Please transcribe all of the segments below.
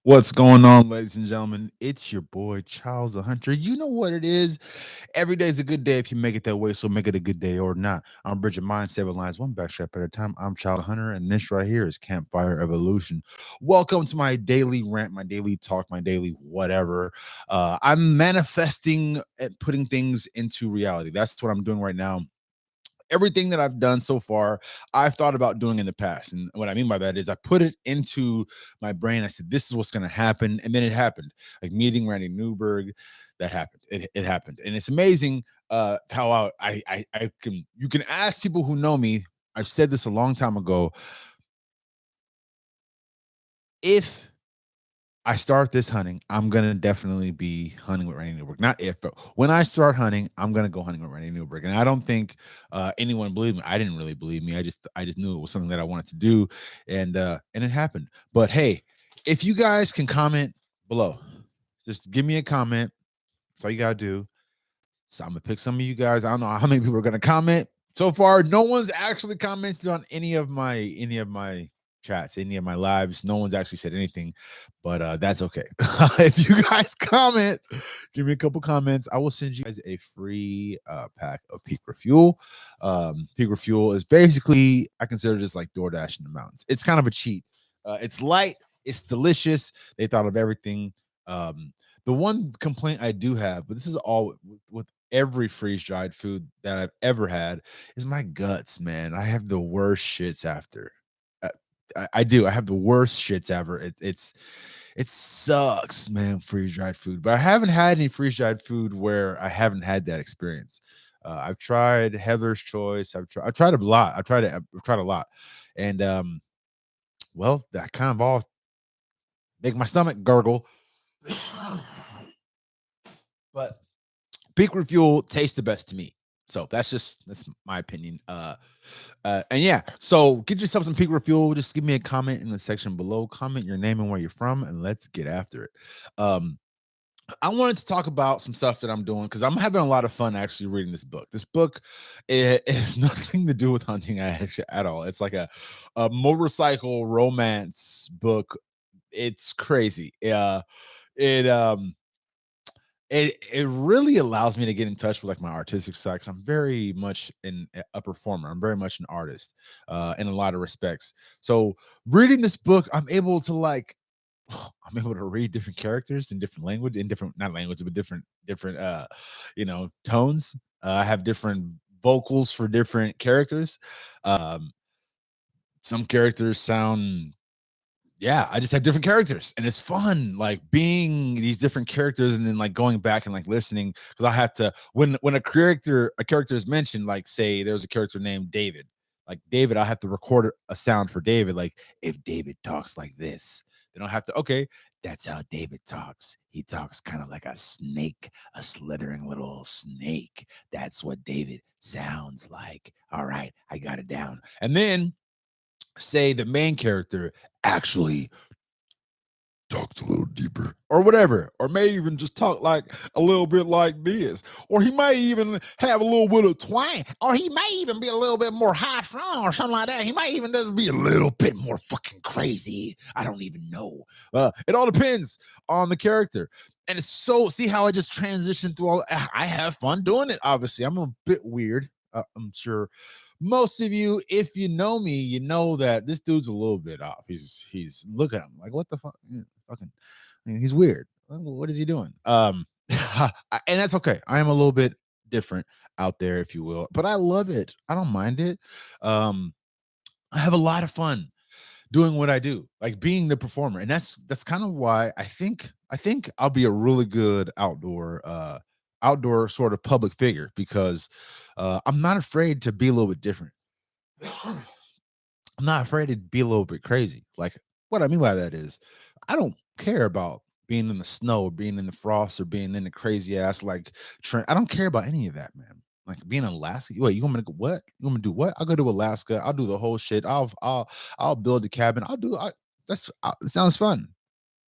What's going on, ladies and gentlemen? It's your boy Charles the Hunter. You know what it is. Every day is a good day if you make it that way, so make it a good day or not. I'm Bridget Mind, 7 lines, one backstrap at a time. I'm Charles the Hunter, and this right here is Campfire Evolution. Welcome to my daily rant, my daily talk, my daily whatever. I'm manifesting and putting things into reality. That's what I'm doing right now. Everything that I've done so far, I've thought about doing in the past. And what I mean by that is I put it into my brain. I said, this is what's going to happen. And then it happened. Like meeting Randy Newberg, that happened. It happened. And it's amazing how I can, you can ask people who know me. I've said this a long time ago. If I start this hunting, I'm gonna definitely be hunting with Randy Newberg. Not if, but when I start hunting, I'm gonna go hunting with Randy Newberg. And I don't think anyone believed me. I didn't really believe me. I just knew it was something that I wanted to do, and it happened. But hey, if you guys can comment below, just give me a comment. That's all you gotta do. So I'm gonna pick some of you guys. I don't know how many people are gonna comment. So far, no one's actually commented on any of my chats, any of my lives. No one's actually said anything, but that's okay. If you guys comment, give me a couple comments. I will send you guys a free pack of Peak Refuel. Peak Refuel is basically, I consider this like DoorDash in the mountains. It's kind of a cheat. It's light, it's delicious. They thought of everything. The one complaint I do have, but this is all with every freeze dried food that I've ever had, is my guts, man. I have the worst shits after. Uh, I do. I have the worst shits ever. It sucks, man. Freeze dried food, but I haven't had any freeze dried food where I haven't had that experience. I've tried Heather's Choice. I've tried a lot. I've tried a lot, and well, that kind of all make my stomach gurgle. But Peak Refuel tastes the best to me. So that's my opinion. And yeah, so get yourself some Peak Refuel. Just give me a comment in the section below. Comment your name and where you're from, and let's get after it. Um, I wanted to talk about some stuff that I'm doing because I'm having a lot of fun actually reading this book. This book it has nothing to do with hunting actually at all. It's like a motorcycle romance book. It's crazy. It it really allows me to get in touch with like my artistic side, 'cause I'm very much a performer. I'm very much an artist in a lot of respects. So reading this book, I'm able to like I'm able to read different characters in different language, in different not language, but different tones. I have different vocals for different characters. Um, some characters sound, yeah, I just have different characters and it's fun like being these different characters and then like going back and like listening, because I have to, when a character is mentioned, like say there's a character named David, like David, I have to record a sound for David, like if David talks like this, then I'll have to, okay, that's how David talks. He talks kind of like a snake, a slithering little snake. That's what David sounds like. All right, I got it down. And then say the main character actually talks a little deeper or whatever, or may even just talk like a little bit like this, or he may even have a little bit of twang, or he may even be a little bit more high strung or something like that. He might even just be a little bit more fucking crazy. I don't even know. It all depends on the character. And it's so, see how I just transitioned through all. I have fun doing it. Obviously, I'm a bit weird. I'm sure most of you, if you know me, you know that this dude's a little bit off. He's look at him like, what the fuck? Fucking, I mean, he's weird. What is he doing? And that's okay. I am a little bit different out there, if you will, but I love it. I don't mind it. Um, I have a lot of fun doing what I do, like being the performer, and that's kind of why I think I'll be a really good outdoor sort of public figure, because I'm not afraid to be a little bit different. I'm not afraid to be a little bit crazy. Like, what I mean by that is, I don't care about being in the snow or being in the frost or being in the crazy ass like I don't care about any of that, man. Like being in Alaska. Wait, you want me to go what? You want me to do what? I'll go to Alaska. I'll do the whole shit. I'll build a cabin. It sounds fun.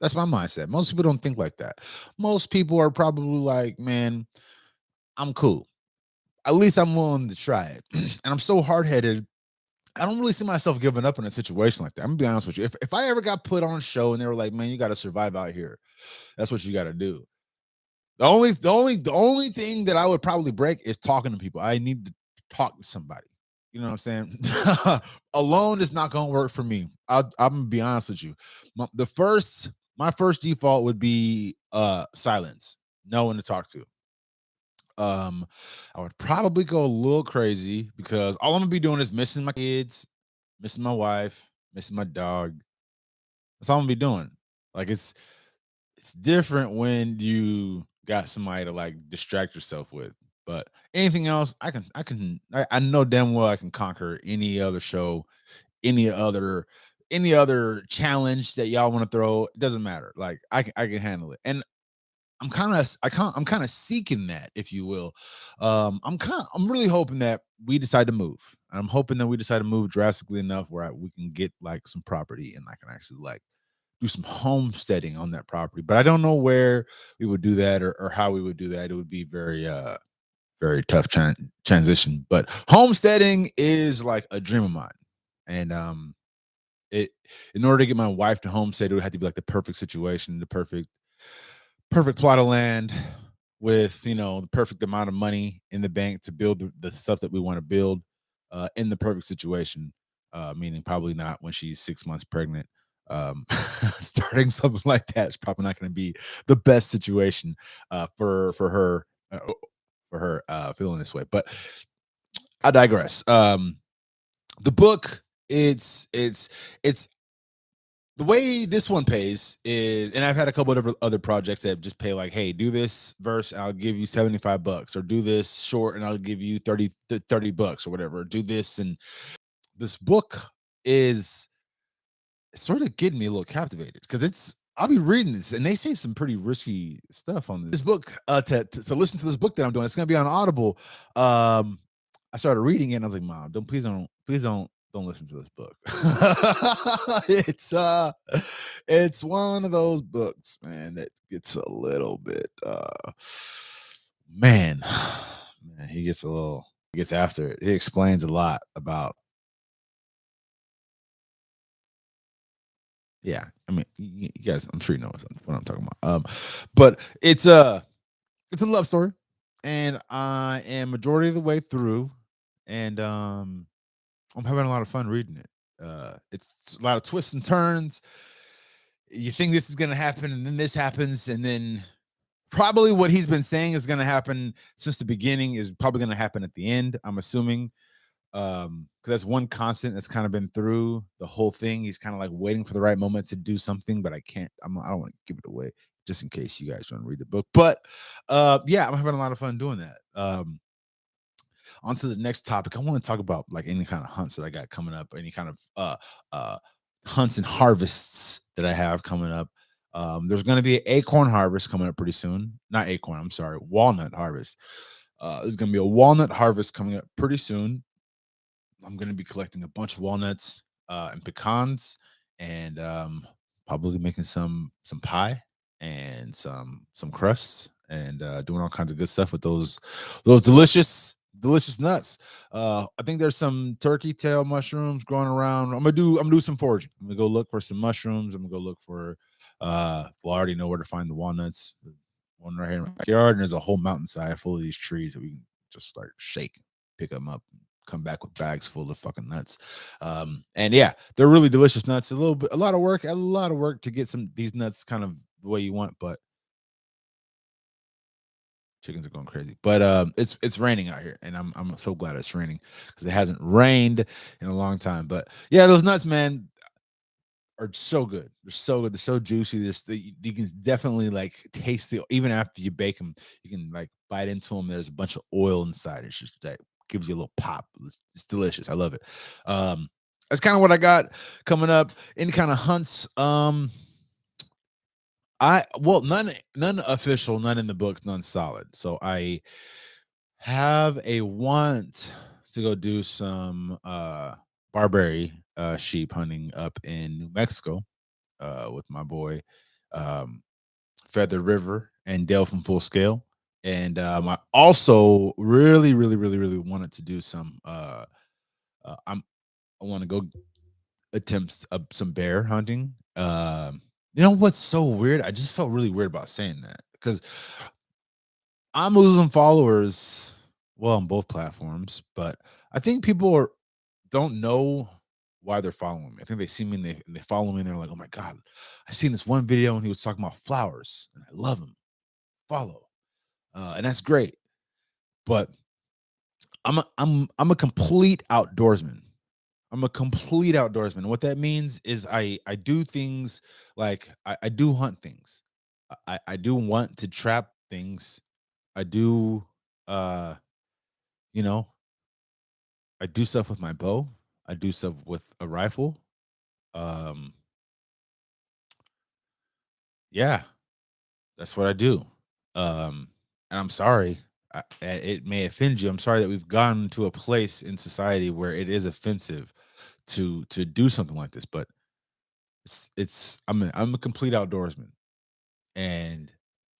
That's my mindset. Most people don't think like that. Most people are probably like, man, I'm cool. At least I'm willing to try it. And I'm so hard headed I don't really see myself giving up in a situation like that. I'm gonna be honest with you. If I ever got put on a show and they were like, "Man, you got to survive out here. That's what you got to do." The only thing that I would probably break is talking to people. I need to talk to somebody. You know what I'm saying? Alone is not gonna work for me. I'm gonna be honest with you. My first default would be silence, no one to talk to. Um, I would probably go a little crazy because all I'm gonna be doing is missing my kids, missing my wife, missing my dog. That's all I'm gonna be doing. Like it's different when you got somebody to like distract yourself with. But anything else, I know damn well I can conquer any other show, any other any other challenge that y'all want to throw. It doesn't matter. Like I can handle it. And I'm kind of seeking that, if you will. I'm really hoping that we decide to move. I'm hoping that we decide to move drastically enough where we can get like some property and I can actually like do some homesteading on that property. But I don't know where we would do that or how we would do that. It would be very tough transition. But homesteading is like a dream of mine. And it in order to get my wife to homestead, it would have to be like the perfect situation, the perfect plot of land with the perfect amount of money in the bank to build the stuff that we want to build in the perfect situation, meaning probably not when she's 6 months pregnant. Starting something like that is probably not going to be the best situation for her feeling this way, but I digress. The book, it's the way this one pays is, and I've had a couple of other projects that just pay like, hey, do this verse, I'll give you $75, or do this short and I'll give you 30 bucks or whatever. Do this. And this book is sort of getting me a little captivated because I'll be reading this and they say some pretty risky stuff on this book. To listen to this book that I'm doing, it's gonna be on Audible. I started reading it and I was like, Mom, don't listen to this book. It's one of those books, man, that gets a little bit man, man, he gets after it. He explains a lot about, yeah. I mean, you guys, I'm sure you know what I'm talking about. But it's a love story, and I am majority of the way through, and I'm having a lot of fun reading it. It's a lot of twists and turns. You think this is gonna happen, and then this happens, and then probably what he's been saying is gonna happen since the beginning is probably gonna happen at the end. I'm assuming, because that's one constant that's kind of been through the whole thing. He's kind of like waiting for the right moment to do something, but I don't want to give it away just in case you guys want to read the book. But yeah, I'm having a lot of fun doing that. On to the next topic. I want to talk about like any kind of hunts that I got coming up, any kind of uh hunts and harvests that I have coming up. There's going to be an acorn harvest coming up pretty soon. Not acorn, I'm sorry, walnut harvest. There's going to be a walnut harvest coming up pretty soon. I'm gonna be collecting a bunch of walnuts and pecans, and probably making some pie and some crusts, and doing all kinds of good stuff with those delicious nuts. I think there's some turkey tail mushrooms growing around. I'm gonna do some foraging. I'm gonna go look for some mushrooms. I'm gonna go look for well, I already know where to find the walnuts. One right here in my backyard, and there's a whole mountainside full of these trees that we can just like shake, pick them up, come back with bags full of fucking nuts. And yeah, they're really delicious nuts. A lot of work, to get these nuts kind of the way you want, but chickens are going crazy. But it's raining out here, and I'm so glad it's raining because it hasn't rained in a long time. But yeah, those nuts, man, are so good. They're so good. They're so juicy. You can definitely like taste the even after you bake them. You can like bite into them. There's a bunch of oil inside. It's just that gives you a little pop. It's delicious. I love it. That's kind of what I got coming up. Any kind of hunts. I well none official, none in the books, none solid. So I have a want to go do some barberry sheep hunting up in New Mexico with my boy um, Feather River and Dale from Full Scale. And I also really wanted to do some. I'm I want to go attempt some bear hunting. You know what's so weird? I just felt really weird about saying that because I'm losing followers, well, on both platforms, but I think people don't know why they're following me. I think they see me and they follow me and they're like, "Oh my god, I seen this one video and he was talking about flowers and I love him." Follow, and that's great. But I'm a complete outdoorsman. I'm a complete outdoorsman. What that means is I do things like I do hunt things. I do want to trap things. I do uh you know, I do stuff with my bow. I do stuff with a rifle. Um yeah, that's what I do. And I'm sorry. It may offend you. I'm sorry that we've gotten to a place in society where it is offensive to do something like this, but I'm a complete outdoorsman and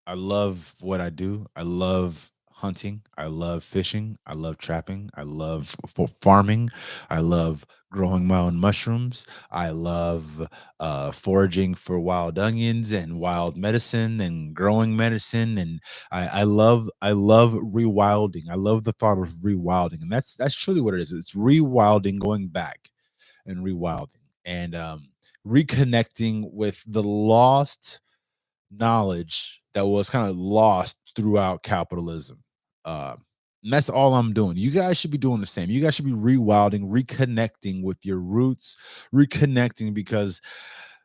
I love what I do. I love hunting. I love fishing. I love trapping. I love farming. I love growing my own mushrooms. I love foraging for wild onions and wild medicine and growing medicine. And I love rewilding. I love the thought of rewilding, and that's truly what it is. It's rewilding, going back and rewilding and reconnecting with the lost knowledge that was kind of lost throughout capitalism. Uh, and that's all I'm doing. You guys should be doing the same. You guys should be rewilding, reconnecting with your roots, reconnecting because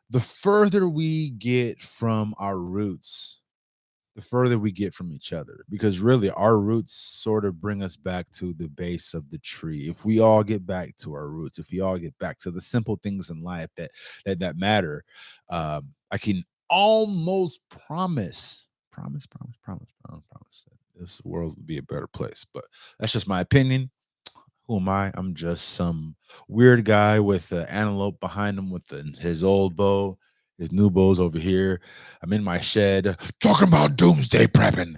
the further we get from our roots, the further we get from each other, because really our roots sort of bring us back to the base of the tree. If we all get back to our roots, if we all get back to the simple things in life that matter, I can almost promise that this world will be a better place. But that's just my opinion. Who am I? I'm just some weird guy with an antelope behind him with his old bow. His new bow's over here. I'm in my shed talking about doomsday prepping.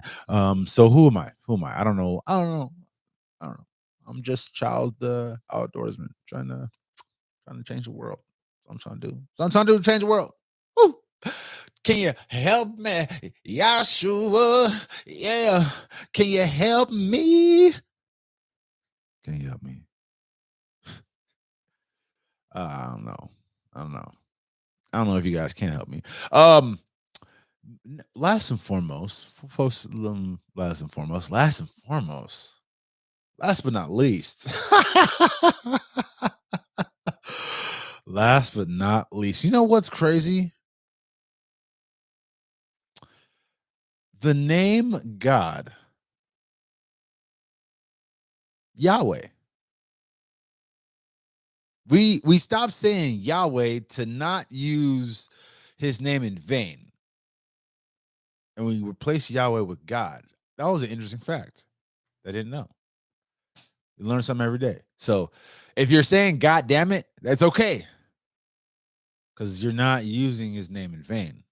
So who am I? Who am I? I don't know. I don't know. I don't know. I'm just Charles the outdoorsman trying to change the world. That's what I'm trying to do. That's what I'm trying to do to change the world. Woo! Can you help me? Yahshua? Yeah. Can you help me? Can you help me? I don't know. I don't know. I don't know if you guys can help me. Last and foremost, folks, last but not least, last but not least, you know what's crazy? The name God, Yahweh. We stopped saying Yahweh to not use his name in vain, and we replaced Yahweh with God. That was an interesting fact. I didn't know. You learn something every day. So if you're saying God damn it, that's okay. Because you're not using his name in vain.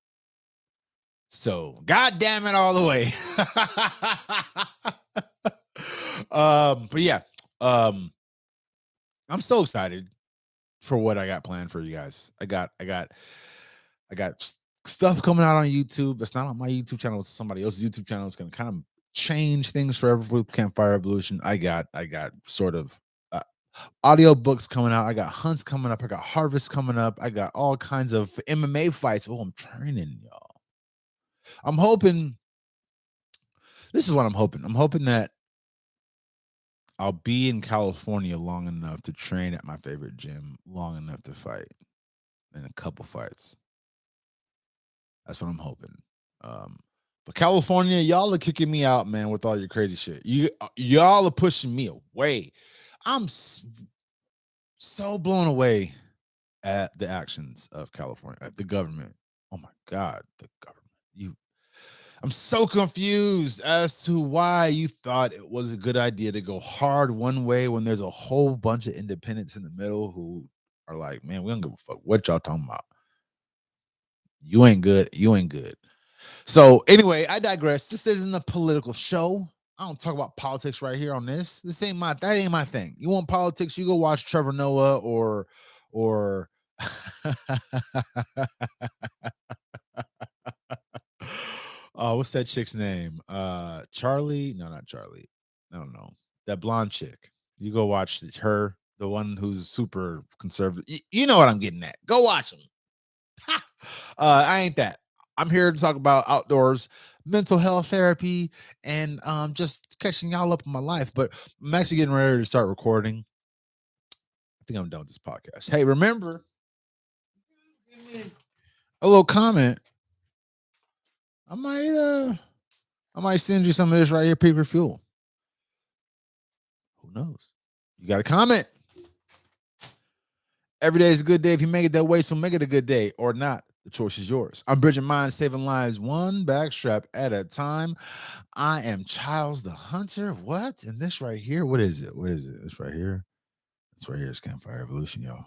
So God damn it all the way. But yeah, um, I'm so excited for what I got planned for you guys. I got stuff coming out on YouTube. It's not on my YouTube channel, it's somebody else's YouTube channel. It's gonna kind of change things for every Campfire Evolution. I got sort of audio books coming out. I got hunts coming up. I got harvest coming up. I got all kinds of MMA fights. Oh, I'm training, y'all. I'm hoping. This is what I'm hoping. I'm hoping that I'll be in California long enough to train at my favorite gym, long enough to fight in a couple fights. That's what I'm hoping. Um, but California, y'all are kicking me out, man, with all your crazy shit. Y'all are pushing me away. I'm so blown away at the actions of California, at the government. Oh my God, the government. I'm so confused as to why you thought it was a good idea to go hard one way when there's a whole bunch of independents in the middle who are like, man, we don't give a fuck what y'all talking about. You ain't good. You ain't good. So anyway, I digress. This isn't a political show. I don't talk about politics right here on this. That ain't my thing. You want politics? You go watch Trevor Noah or oh, what's that chick's name? Charlie? No, not Charlie. I don't know. That blonde chick. You go watch her, the one who's super conservative. You know what I'm getting at. Go watch them. I ain't that. I'm here to talk about outdoors, mental health therapy, and just catching y'all up in my life. But I'm actually getting ready to start recording. I think I'm done with this podcast. Hey, remember, give me a little comment. I might send you some of this right here, Peak Refuel. Who knows? You got a comment. Every day is a good day if you make it that way, so make it a good day or not. The choice is yours. I'm bridging minds, saving lives, one backstrap at a time. I am Charles the Hunter. What? And this right here, what is it? What is it? This right here. This right here is Campfire Evolution, y'all.